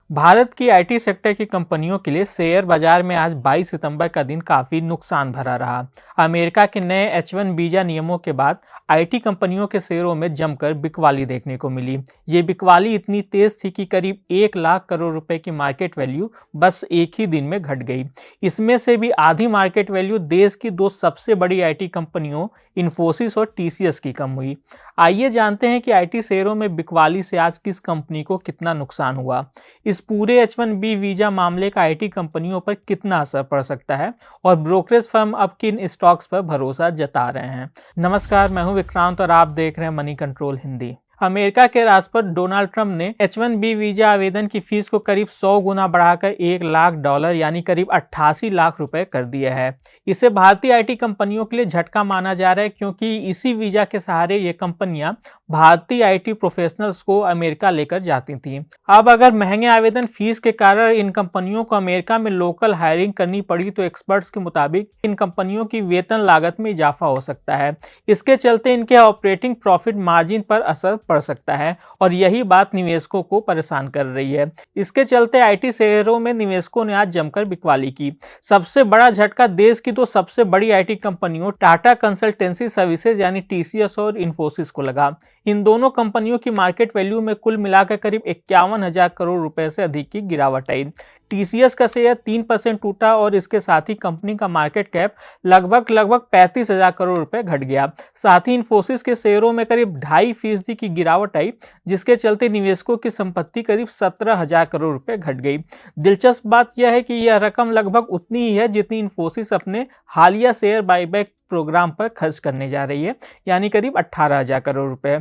भारत की IT sector की कंपनियों के लिए शेयर बाजार में आज 22 सितंबर का दिन काफी नुकसान भरा रहा। अमेरिका के नए H1 वीजा नियमों के बाद आईटी कंपनियों के शेयरों में जमकर बिकवाली देखने को मिली। ये बिकवाली इतनी तेज थी कि करीब 1 लाख करोड़ रुपए की मार्केट वैल्यू बस एक ही दिन में घट गई। इसमें से भी आधी मार्केट वैल्यू देश की दो सबसे बड़ी आईटी कंपनियों इन्फोसिस और टीसीएस की कम हुई। आइए जानते हैं कि आईटी शेयरों में बिकवाली से आज किस कंपनी को कितना नुकसान हुआ। इस पूरे H1B वीजा मामले का आईटी कंपनियों पर कितना असर पड़ सकता है और ब्रोकरेज फर्म अब किन स्टॉक्स पर भरोसा जता रहे हैं। नमस्कार, मैं हूं विक्रांत और आप देख रहे हैं मनी कंट्रोल हिंदी। अमेरिका के राष्ट्रपति डोनाल्ड ट्रंप ने H1B वीजा आवेदन की फीस को करीब 100 गुना बढ़ाकर $1 लाख यानी करीब 88 लाख रुपए कर दिया है। इसे भारतीय आईटी कंपनियों के लिए झटका माना जा रहा है, क्योंकि इसी वीजा के सहारे ये कंपनियां भारतीय आईटी प्रोफेशनल्स को अमेरिका लेकर जाती थीं। अब अगर महंगे आवेदन फीस के कारण इन कंपनियों को अमेरिका में लोकल हायरिंग करनी पड़ी तो एक्सपर्ट्स के मुताबिक इन कंपनियों की वेतन लागत में इजाफा हो सकता है। इसके चलते इनके ऑपरेटिंग प्रॉफिट मार्जिन पर असर पड़ सकता है और यही बात निवेशकों को परेशान कर रही है। इसके चलते आईटी शेयरों में निवेशकों ने आज जमकर बिकवाली की। सबसे बड़ा झटका देश की दो सबसे बड़ी आईटी कंपनियों टाटा कंसल्टेंसी सर्विसेज यानी टीसीएस और इन्फोसिस को लगा। इन दोनों कंपनियों की मार्केट वैल्यू में कुल मिलाकर करीब 51,000 करोड़ रुपए से अधिक की गिरावट आई। टीसीएस का शेयर 3% टूटा और इसके साथ ही कंपनी का मार्केट कैप लगभग 35,000 करोड़ रुपए घट गया। साथ ही इन्फोसिस के शेयरों में करीब 2.5% की गिरावट आई, जिसके चलते निवेशकों की संपत्ति करीब 17,000 करोड़ रुपए घट गई। दिलचस्प बात यह है कि यह रकम लगभग उतनी ही है जितनी इन्फोसिस अपने हालिया शेयर बाईबैक प्रोग्राम पर खर्च करने जा रही है, यानी करीब 18,000 करोड़ रुपए।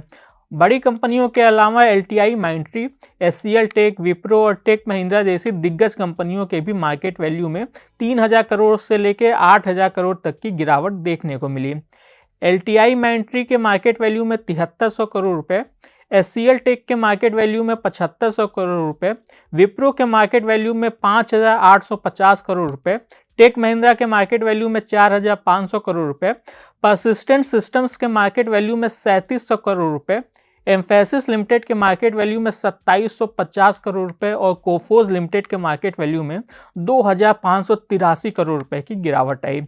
बड़ी कंपनियों के अलावा LTI, Mindtree, HCL tech, Wipro और टेक महिंद्रा जैसी दिग्गज कंपनियों के भी मार्केट वैल्यू में 3,000 करोड़ से लेकर 8,000 करोड़ तक की गिरावट देखने को मिली। LTI माइंट्री के मार्केट वैल्यू में 7,300 करोड़ रुपए, HCL टेक के मार्केट वैल्यू में 7,500 करोड़ रुपए, विप्रो के मार्केट वैल्यू में 5,850 करोड़ रुपए, टेक महिंद्रा के मार्केट वैल्यू में 4,500 करोड़ रुपए, परसिस्टेंट सिस्टम्स के मार्केट वैल्यू में 3,700 करोड़ रुपए, एम्फेसिस लिमिटेड के मार्केट वैल्यू में 2,750 करोड़ रुपए और कोफोर्ज लिमिटेड के मार्केट वैल्यू में 2,583 करोड़ रुपए की गिरावट आई।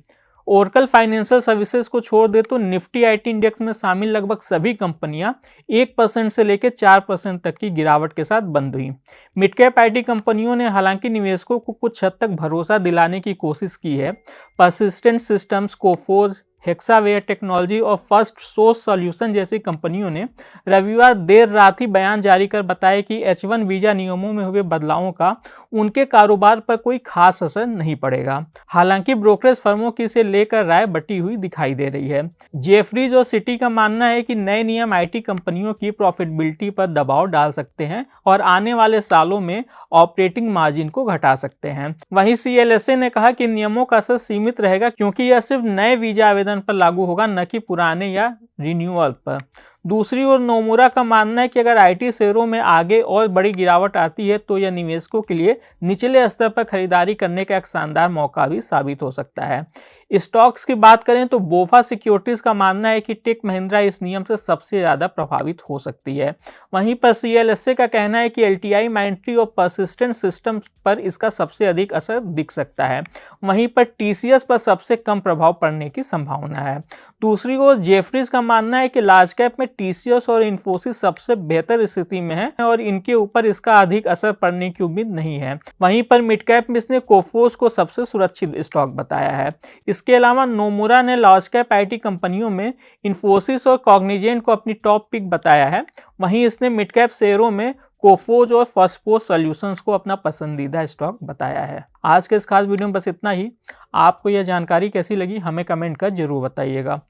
ओरेकल फाइनेंशियल सर्विसेज को छोड़ दे तो निफ्टी आईटी इंडेक्स में शामिल लगभग सभी कंपनियां 1% से लेकर 4% तक की गिरावट के साथ बंद हुई। मिड कैप आईटी कंपनियों ने हालांकि निवेशकों को कुछ हद तक भरोसा दिलाने की कोशिश की है। Persistent systems, Coforge, Hexaware technology और फर्स्ट सोर्स सॉल्यूशन जैसी कंपनियों ने रविवार देर रात ही बयान जारी कर बताया कि H1 वीजा नियमों में हुए बदलावों का उनके कारोबार पर कोई खास असर नहीं पड़ेगा। हालांकि ब्रोकरेज फर्मों की इसे लेकर राय बटी हुई दिखाई दे रही है। जेफरीज और सिटी का मानना है कि नए नियम आईटी कंपनियों की प्रॉफिटेबिलिटी पर दबाव डाल सकते हैं और आने वाले सालों में ऑपरेटिंग मार्जिन को घटा सकते हैं। वहीं CLSA ने कहा कि नियमों का असर सीमित रहेगा, क्योंकि यह सिर्फ नए वीजा आवेदन पर लागू होगा, न कि पुराने या रिन्यूअल पर। दूसरी ओर नोमुरा का मानना है कि अगर आईटी शेयरों में आगे और बड़ी गिरावट आती है तो यह निवेशकों के लिए निचले स्तर पर खरीदारी करने का एक शानदार मौका भी साबित हो सकता है। स्टॉक्स की बात करें तो बोफा सिक्योरिटीज का मानना है कि टेक महिंद्रा इस नियम से सबसे ज्यादा प्रभावित हो सकती है। वहीं पर CLSA का कहना है कि LTI, माइंट्री और परसिस्टेंट सिस्टम्स पर इसका सबसे अधिक असर दिख सकता है। वहीं पर TCS पर सबसे कम प्रभाव पड़ने की संभावना है। दूसरी ओर जेफरीज का मानना है कि लार्ज कैप में TCS और इन्फोसिस सबसे बेहतर स्थिति में है और इनके ऊपर इसका अधिक असर पड़ने की उम्मीद नहीं है। वहीं पर मिड कैप में इसने कोफोर्ज को सबसे सुरक्षित स्टॉक बताया है। इसके अलावा नोमुरा ने लार्ज कैप आईटी कंपनियों में इन्फोसिस और कॉग्निजेंट को अपनी टॉप पिक बताया है। वहीं इसने मिड कैप शेयरों में कोफोर्ज और फर्स्ट सोर्स सॉल्यूशंस को अपना पसंदीदा स्टॉक बताया है। आज के इस खास वीडियो में बस इतना ही। आपको यह जानकारी कैसी लगी हमें कमेंट कर जरूर बताइएगा।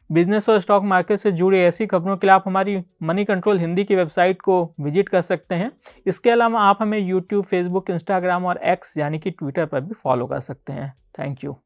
बिजनेस और स्टॉक मार्केट से जुड़ी ऐसी खबरों के लिए आप हमारी मनी कंट्रोल हिंदी की वेबसाइट को विजिट कर सकते हैं। इसके अलावा आप हमें यूट्यूब, फेसबुक, इंस्टाग्राम और X यानी कि ट्विटर पर भी फॉलो कर सकते हैं। Thank you.